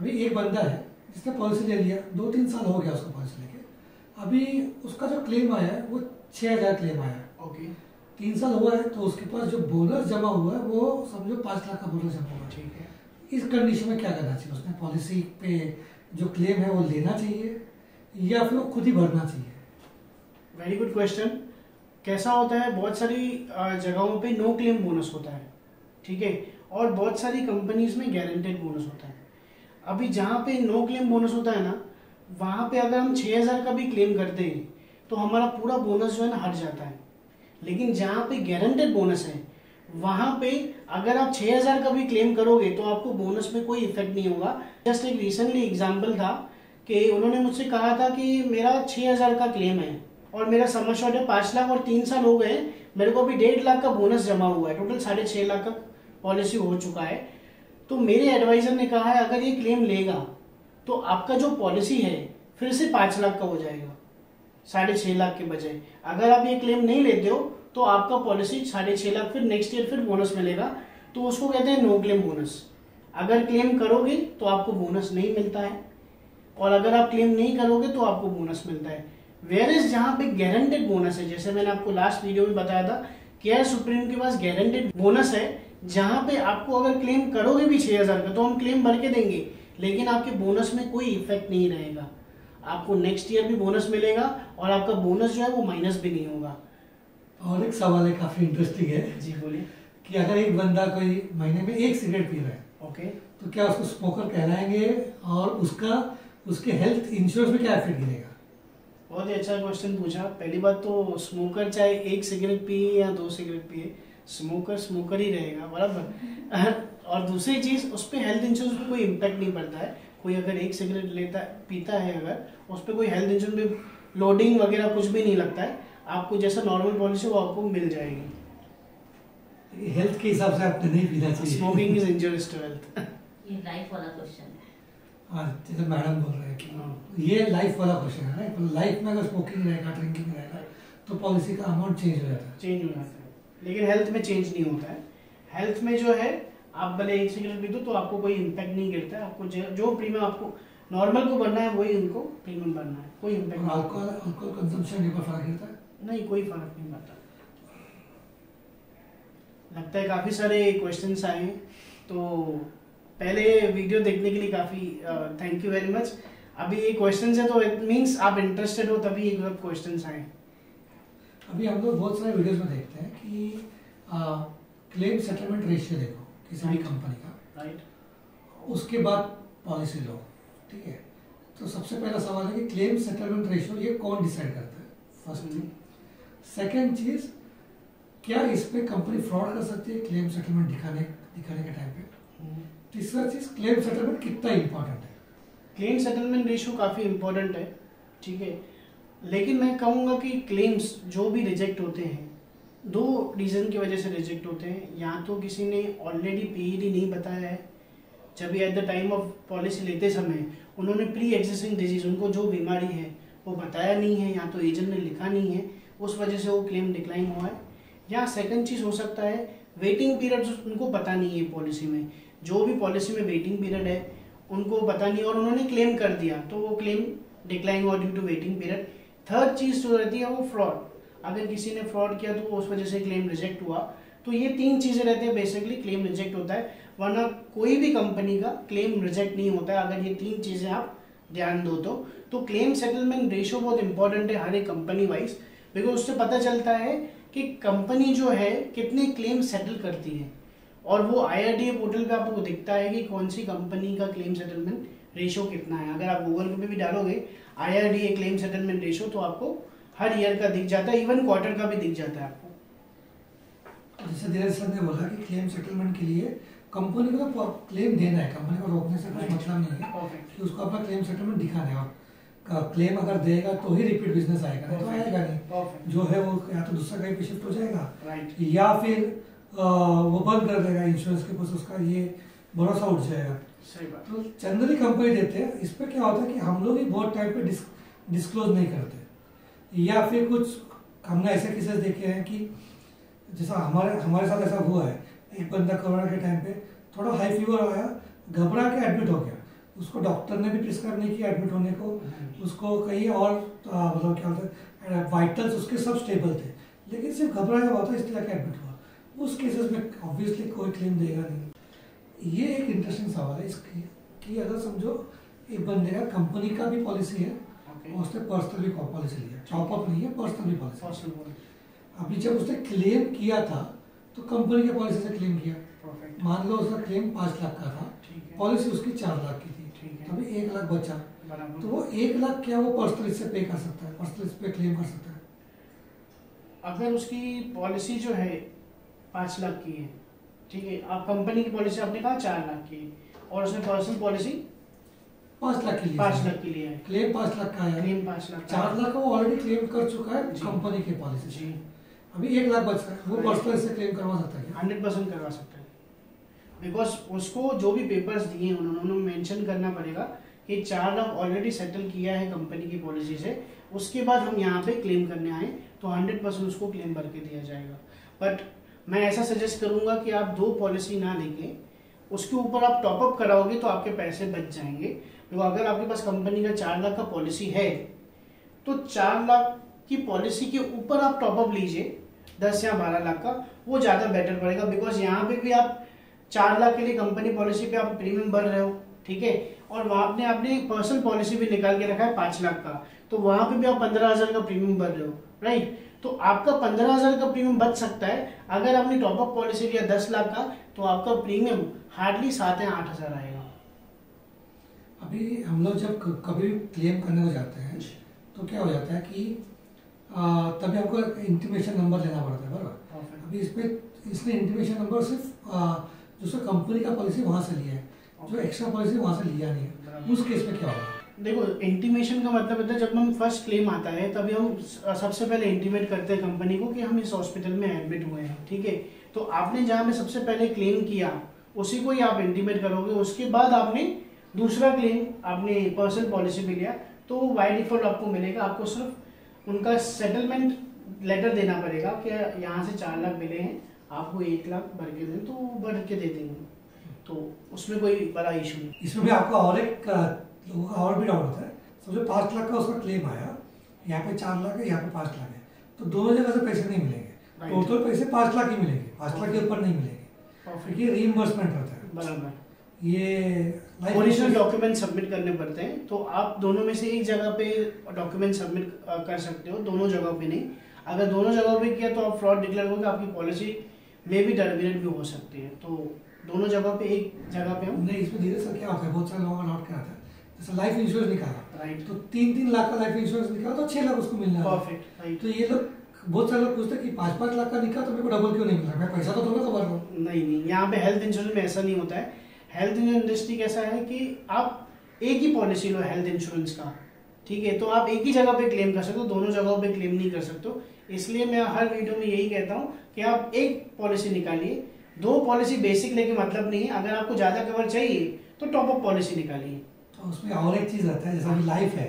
अभी एक बंदा है जिसने पॉलिसी ले लिया, 2-3 साल हो गया उसको पॉलिसी लेके, अभी उसका जो क्लेम आया है वो 6,000 क्लेम आया है। ओके, 3 साल हुआ है, तो उसके पास जो बोनस जमा हुआ है वो समझो 5 लाख का बोनस जमा हुआ है। ठीक है। इस कंडीशन में क्या करना चाहिए? उसने पॉलिसी पे जो क्लेम है वो लेना चाहिए या फिर वो खुद ही भरना चाहिए? Very good question. कैसा होता है, बहुत सारी जगहों पे नो क्लेम बोनस होता है, ठीक है, और बहुत सारी कंपनीज में गारंटेड बोनस होता है। अभी जहाँ पे नो क्लेम बोनस होता है ना, वहाँ पे अगर हम 6,000 का भी क्लेम करते हैं तो हमारा पूरा बोनस जो है ना हट जाता है। लेकिन जहाँ पे गारंटेड बोनस है वहाँ पे अगर आप 6,000 का भी क्लेम करोगे तो आपको बोनस में कोई इफेक्ट नहीं होगा। जस्ट एक रिसेंटली एग्जाम्पल था कि उन्होंने मुझसे कहा था कि मेरा 6,000 का क्लेम है और मेरा सम एश्योर्ड है 5 लाख और 3 साल हो गए, मेरे को अभी 1.5 लाख का बोनस जमा हुआ है, टोटल 6.5 लाख का पॉलिसी हो चुका है। तो मेरे एडवाइजर ने कहा है अगर ये क्लेम लेगा तो आपका जो पॉलिसी है फिर से 5 लाख का हो जाएगा, 6.5 लाख के बजाय। अगर आप ये क्लेम नहीं लेते हो तो आपका पॉलिसी 6.5 लाख फिर नेक्स्ट ईयर फिर बोनस मिलेगा, तो उसको कहते हैं नो क्लेम बोनस। अगर क्लेम करोगे तो आपको बोनस नहीं मिलता है और अगर आप क्लेम नहीं करोगे तो आपको बोनस मिलता है। वेयरएज जहां पे गारंटेड बोनस है, जैसे मैंने आपको लास्ट वीडियो में बताया था, केयर सुप्रीम के पास गारंटेड बोनस है, जहां पे आपको अगर क्लेम करोगे भी 6,000 का तो हम क्लेम भर के देंगे, लेकिन आपके बोनस में कोई इफेक्ट नहीं रहेगा। आपको नेक्स्ट ईयर भी बोनस मिलेगा और आपका बोनस जो है वो माइनस भी नहीं होगा। और एक सवाल है, काफी इंटरेस्टिंग है। जी बोलिए। कि अगर एक बंदा कोई महीने में 1 सिगरेट पी रहा है, ओके, तो क्या उसको स्मोकर कहलाएंगे और उसके हेल्थ इंश्योरेंस में क्या इफेक्ट गिरेगा? बहुत ही अच्छा क्वेश्चन पूछा। पहली बात तो स्मोकर चाहे 1 सिगरेट पिए या 2 सिगरेट पिए, स्मोकर स्मोकर ही रहेगा, बराबर। और दूसरी चीज, उस पर हेल्थ इंश्योरेंस पे कोई इम्पैक्ट नहीं पड़ता है। कोई अगर 1 सिगरेट पीता है, अगर उस पर कोई हेल्थ इंश्योरेंस पे लोडिंग वगैरह कुछ भी नहीं लगता है, आपको जैसा नॉर्मल पॉलिसी वो आपको मिल जाएगी। हेल्थ के हिसाब से आपने नहीं पीना चाहिए। Smoking is injurious to health. ये लाइफ वाला क्वेश्चन है। हाँ, जैसे मैडम बोल रहे हैं कि ये लाइफ वाला क्वेश्चन है ना, लाइफ में अगर स्मोकिंग रहेगा, ड्रिंकिंग रहेगा, तो पॉलिसी का अमाउंट चेंज हो जाता है। चेंज हो जाता है, लेकिन हेल्थ में चेंज नहीं होता है। हेल्थ में जो है, आप भले 1 सिगरेट पी दो तो आपको कोई इम्पैक्ट नहीं गिरता है। आपको जो प्रीमियम आपको नॉर्मल को भरना है वही उनको प्रीमियम भरना है, कोई इम्पैक्ट नहीं। अल्कोहल कंजम्पशन के ऊपर फर्क गिरता है? नहीं, कोई फर्क नहीं पड़ता। लगता है काफी सारे क्वेश्चंस आए हैं, तो पहले वीडियो देखने के लिए काफी थैंक यू वेरी मच। अभी ये क्वेश्चंस है तो इट मींस आप इंटरेस्टेड हो, तभी ये क्वेश्चंस आए। अभी हम लोग बहुत सारे वीडियोस में देखते हैं कि क्लेम सेटलमेंट रेशियो देखो किसी भी कंपनी का, राइट, उसके बाद पॉलिसी लो, ठीक है। तो सबसे पहला सवाल है कि क्लेम सेटलमेंट रेशियो ये कौन डिसाइड करता है? First thing. सेकेंड चीज, क्या इस पे कंपनी फ्रॉड कर सकती है क्लेम सेटलमेंट दिखाने के टाइम पे? तीसरा चीज, क्लेम सेटलमेंट कितना इंपॉर्टेंट है? क्लेम सेटलमेंट रेशियो काफी इंपॉर्टेंट है, ठीक है, लेकिन मैं कहूँगा कि क्लेम्स जो भी रिजेक्ट होते हैं, 2 रीजन की वजह से रिजेक्ट होते हैं। या तो किसी ने ऑलरेडी पीईडी नहीं बताया है, जब at the time of policy लेते समय उन्होंने प्री एग्जिस्टिंग डिजीज, उनको जो बीमारी है वो बताया नहीं है, या तो एजेंट ने लिखा नहीं है, उस वजह से वो क्लेम डिक्लाइन हुआ है। या सेकंड चीज हो सकता है वेटिंग पीरियड उनको पता नहीं है पॉलिसी में, जो भी पॉलिसी में वेटिंग पीरियड है उनको पता नहीं और उन्होंने क्लेम कर दिया तो वो क्लेम डिक्लाइन हुआ due to waiting period. Third चीज जो रहती है वो फ्रॉड, अगर किसी ने फ्रॉड किया तो उस वजह से क्लेम रिजेक्ट हुआ। तो ये 3 चीजें रहती है, बेसिकली क्लेम रिजेक्ट होता है, वरना कोई भी कंपनी का क्लेम रिजेक्ट नहीं होता है अगर ये 3 चीजें आप ध्यान दो तो क्लेम सेटलमेंट रेशियो बहुत इंपॉर्टेंट है हर एक कंपनी वाइज, बिकॉज उससे पता चलता है कि कंपनी जो है कितने क्लेम सेटल करती है, और वो IRDA पोर्टल पे आपको दिखता है कि कौन सी कंपनी का क्लेम सेटलमेंट रेशियो कितना है। अगर आप गूगल पे भी डालोगे IRDA क्लेम सेटलमेंट रेशियो तो आपको हर ईयर का दिख जाता है, इवन क्वार्टर का भी दिख जाता है आपको। जैसे धीरज सर ने बोला कि क्लेम सेटलमेंट के लिए कंपनी को तो क्लेम देना है, कंपनी को रोकने से कुछ मतलब नहीं है कि उसको अपना क्लेम सेटलमेंट दिखाना है, और क्लेम अगर देगा तो ही रिपीट बिजनेस आएगा, नहीं तो आएगा नहीं। जो है वो या तो दूसरा कहीं पे शिफ्ट हो जाएगा, या फिर वो बंद कर देगा इंश्योरेंस के पास, उसका ये भरोसा उठ जाएगा। सही बात। तो जनरली कंपनी देते हैं। इस पर क्या होता है कि हम लोग ही बहुत टाइम पे डिस्क्लोज नहीं करते, या फिर कुछ हमने ऐसे केसेस देखे हैं कि जैसा हमारे साथ ऐसा हुआ है, एक बंदा कोरोना के टाइम पे थोड़ा हाई फीवर आया, घबरा के एडमिट हो गया, उसको डॉक्टर ने भी प्रिस्क्राइब नहीं किया एडमिट होने को, उसको कहीं और मतलब क्या होता है वाइटल्स उसके सब स्टेबल थे, लेकिन सिर्फ घबराया हुआ था इसलिए एडमिट हुआ। उस केसेस में ऑब्वियसली कोई क्लेम देगा नहीं। ये एक इंटरेस्टिंग सवाल है इसकी कि अगर समझो एक बंदे का कंपनी का भी पॉलिसी है और उसने पर्सनल भी पॉलिसी लिया, टॉप अप नहीं है, पर्सनल भी पॉलिसी। अभी जब उसने क्लेम किया था तो कंपनी के पॉलिसी से क्लेम किया, मान लो उसका क्लेम 5 लाख का था, पॉलिसी उसकी 4 लाख की थी, अभी 1 लाख बचा, तो वो 1 लाख क्या वो पर्सनल इससे पे कर सकता है, पर्सनल इस पे क्लेम कर सकता है। अगर उसकी पॉलिसी जो है 5 लाख की है, ठीक है, आप कंपनी की पॉलिसी आपने कहा 4 लाख की और उसने पर्सनल पॉलिसी 5 लाख के लिए 5 लाख के लिए है, क्लेम 5 लाख का है, क्लेम 5 लाख 4 लाख का वो ऑलरेडी क्लेम कर चुका है कंपनी की पॉलिसी से, अभी 1 लाख बच रहा है, वो पर्सनल से क्लेम करवा सकता है 100% करवा सकता है। बिकॉज उसको जो भी पेपर्स दिए हैं उन्होंने मेंशन करना पड़ेगा कि 4 लाख ऑलरेडी सेटल किया है कंपनी की पॉलिसी से, उसके बाद हम यहाँ पे क्लेम करने आए तो 100% उसको क्लेम भर के दिया जाएगा। बट मैं ऐसा सजेस्ट करूंगा कि आप 2 पॉलिसी ना लेके उसके ऊपर आप टॉपअप कराओगे तो आपके पैसे बच जाएंगे। तो अगर आपके पास कंपनी का 4 लाख का पॉलिसी है तो 4 लाख की पॉलिसी के ऊपर आप टॉपअप लीजिए 10 या 12 लाख का, वो ज़्यादा बेटर पड़ेगा। बिकॉज यहाँ पे भी आप 4 लाख के लिए कंपनी पॉलिसी पे आप प्रीमियम भर रहे हो, ठीक है, और वहाँ आपने अपनी पर्सनल पॉलिसी भी निकाल के रखा है 5 लाख का, तो वहाँ पे भी आप 15,000 का प्रीमियम भर रहे हो, राइट। तो आपका 15,000 का प्रीमियम बच सकता है। अगर आपने टॉपअप पॉलिसी लिया 10 लाख का तो आपका प्रीमियम हार्डली 7 या 8,000 आएगा। अभी हम लोग जब कभी क्लेम करने को जाते हैं तो क्या हो जाता है कि तभी हमको इंटीमेशन नंबर लेना पड़ता है, बराबर। अभी इसने इंटीमेशन नंबर सिर्फ जो कंपनी का पॉलिसी वहाँ से लिया है, जो एक्स्ट्रा पॉलिसी वहाँ से लिया नहीं है, उस केस में क्या होगा? देखो, इंटीमेशन का मतलब होता है जब हम फर्स्ट क्लेम आता है तभी हम सबसे पहले इंटीमेट करते हैं कंपनी को कि हम इस हॉस्पिटल में एडमिट हुए हैं, ठीक है। तो आपने जहाँ पे सबसे पहले क्लेम किया उसी को ही आप इंटीमेट करोगे, उसके बाद आपने दूसरा क्लेम आपने पर्सनल पॉलिसी पे लिया तो बाय डिफॉल्ट आपको मिलेगा। आपको सिर्फ उनका सेटलमेंट लेटर देना पड़ेगा कि यहाँ से 4 लाख मिले हैं, आपको 1 लाख भर के दें तो भर के दे देंगे, तो उसमें कोई बड़ा इशू नहीं। इसमें भी आपका और एक लोगों का और भी डाउट होता है, समझो 5 लाख का उसका क्लेम आया, यहाँ पे 4 लाख है, यहाँ पे 5 लाख है, तो दोनों जगह से पैसे नहीं मिलेंगे, टोटल पैसे 5 लाख ही मिलेंगे, 5 लाख के ऊपर नहीं मिलेंगे, ये रीइंबर्समेंट होता है। बराबर, ये ओरिजिनल डॉक्यूमेंट सबमिट करने पड़ते हैं, तो आप दोनों में से एक जगह पे डॉक्यूमेंट सबमिट कर सकते हो, दोनों जगह पे नहीं। अगर दोनों जगह पे किया तो आप फ्रॉड डिक्लेयर होगा, आपकी पॉलिसी में भी टर्मिनेट भी हो सकती है। तो दोनों जगह पे एक जगह पे हम नहीं, इसमें धीरे सर क्या होता है, बहुत सारे लोगों का डाउट क्या आता है, जैसे लाइफ इंश्योरेंस निकाला, राइट, तो 3-3 लाख का लाइफ इंश्योरेंस निकाला तो 6 लाख उसको मिलना है, परफेक्ट, राइट। तो ये लोग बहुत सारे लोग पूछते हैं कि 5-5 लाख का निकाला तो मेरे को डबल क्यों नहीं मिल रहा, मैं पैसा तो दोनों का भर रहा हूँ। नहीं, यहाँ पे हेल्थ इंश्योरेंस में ऐसा नहीं होता है। हेल्थ इंडस्ट्री कैसा है कि आप एक ही पॉलिसी लो हेल्थ इंश्योरेंस का, ठीक है, तो आप एक ही जगह पे क्लेम कर सकते हो, दोनों जगहों पे क्लेम नहीं कर सकते हो। इसलिए मैं हर वीडियो में यही कहता हूँ कि आप एक पॉलिसी निकालिए, 2 पॉलिसी बेसिक लेके मतलब नहीं है। अगर आपको ज्यादा कवर चाहिए तो टॉप अप पॉलिसी निकालिए। तो उसमें और एक चीज़ आता है, जैसे अभी लाइफ है,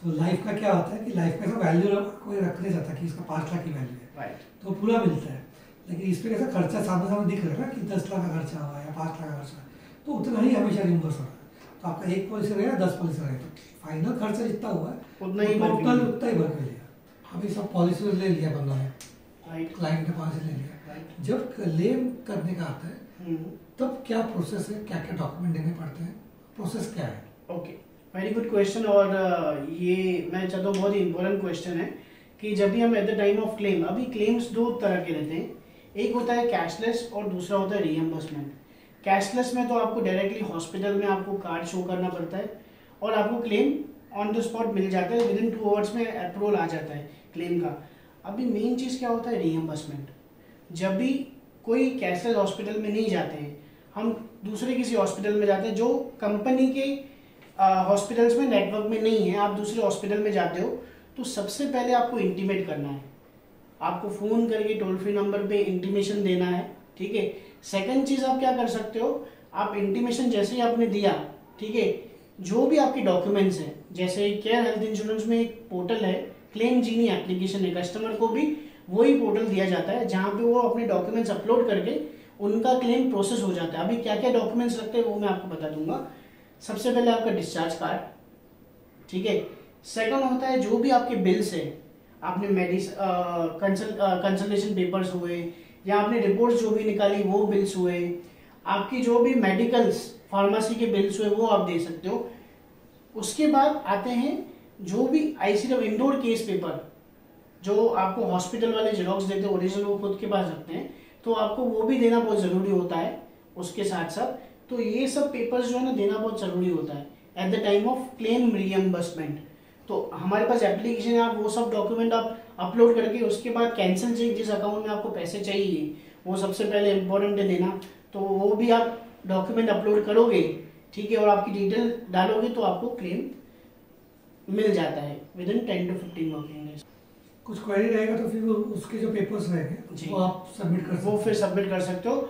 तो लाइफ का क्या होता है कि लाइफ का वैल्यू कोई रख नहीं जाता कि इसका 5 लाख की वैल्यू है, राइट, तो पूरा मिलता है। लेकिन इस पर कैसा खर्चा सामने सामने दिख रहा है ना कि 10 लाख का खर्चा हुआ या 5 लाख का खर्चा, तो उतना ही हमेशा रिम्बर्स होता है। तो आपका एक पॉलिसी रहेगा, 10 पॉलिसी रहेगा, तो फाइनल खर्चा जितना हुआ है उतना ही टोटल उतना ही भर के लिया। अभी सब पॉलिसी ले लिया बंदा ने, राइट, क्लाइंट ने पॉलिसी ले लिया, जब क्लेम करने का आता है तब क्या प्रोसेस है, क्या क्या डॉक्यूमेंट देने पड़ते हैं, प्रोसेस क्या है? Okay, very good question. और ये मैं चाहता हूँ बहुत ही इंपॉर्टेंट क्वेश्चन है कि जब भी हम at the time of claim, अभी क्लेम्स 2 तरह के रहते हैं, एक होता है कैशलेस और दूसरा होता है रीएम्बर्समेंट। कैशलेस में तो आपको डायरेक्टली हॉस्पिटल में आपको कार्ड शो करना पड़ता है और आपको क्लेम ऑन द स्पॉट मिल जाता है, विदिन 2 आवर्स में अप्रूवल आ जाता है क्लेम का। अभी मेन चीज़ क्या होता है, रीएम्बर्समेंट। जब भी कोई कैशलेस हॉस्पिटल में नहीं जाते हैं, हम दूसरे किसी हॉस्पिटल में जाते हैं जो कंपनी के हॉस्पिटल्स में नेटवर्क में नहीं है, आप दूसरे हॉस्पिटल में जाते हो, तो सबसे पहले आपको इंटीमेट करना है, आपको फ़ोन करके टोल फ्री नंबर पे इंटीमेशन देना है, ठीक है। सेकंड चीज़ आप क्या कर सकते हो, आप इंटीमेशन जैसे ही आपने दिया, ठीक है, जो भी आपके डॉक्यूमेंट्स हैं, जैसे केयर हेल्थ इंश्योरेंस में एक पोर्टल है, क्लेम जीनी एप्लीकेशन है, कस्टमर को भी वही पोर्टल दिया जाता है जहाँ पे वो अपने डॉक्यूमेंट्स अपलोड करके उनका क्लेम प्रोसेस हो जाता है। अभी क्या क्या डॉक्यूमेंट्स लगते हैं वो मैं आपको बता दूंगा। सबसे पहले आपका डिस्चार्ज कार्ड, ठीक है। सेकंड होता है जो भी आपके बिल्स है, आपने कंसल्टेशन पेपर्स हुए या आपने रिपोर्ट्स जो भी निकाली वो बिल्स हुए, आपकी जो भी मेडिकल्स फार्मेसी के बिल्स हुए वो आप दे सकते हो। उसके बाद आते हैं जो भी आईसीयू इंडोर केस पेपर जो आपको हॉस्पिटल वाले जेरोक्स देते हैं, ओरिजिनल वो खुद के पास रखते हैं, तो आपको वो भी देना बहुत जरूरी होता है उसके साथ साथ। तो ये सब पेपर्स जो है ना देना बहुत जरूरी होता है at the time of claim reimbursement. तो हमारे पास एप्लीकेशन है, आप वो सब डॉक्यूमेंट आप अपलोड करके उसके बाद कैंसिल चेक जिस अकाउंट में आपको पैसे चाहिए वो सबसे पहले इम्पोर्टेंट है देना, तो वो भी आप डॉक्यूमेंट अपलोड करोगे, ठीक है, और आपकी डिटेल डालोगे तो आपको क्लेम मिल जाता है with in 10 to 15 working days. कुछ क्वेरी रहेगा तो फिर उसके जो पेपर्स रहेंगे वो आप सबमिट कर सकते हो। वो फिर सबमिट कर सकते हो।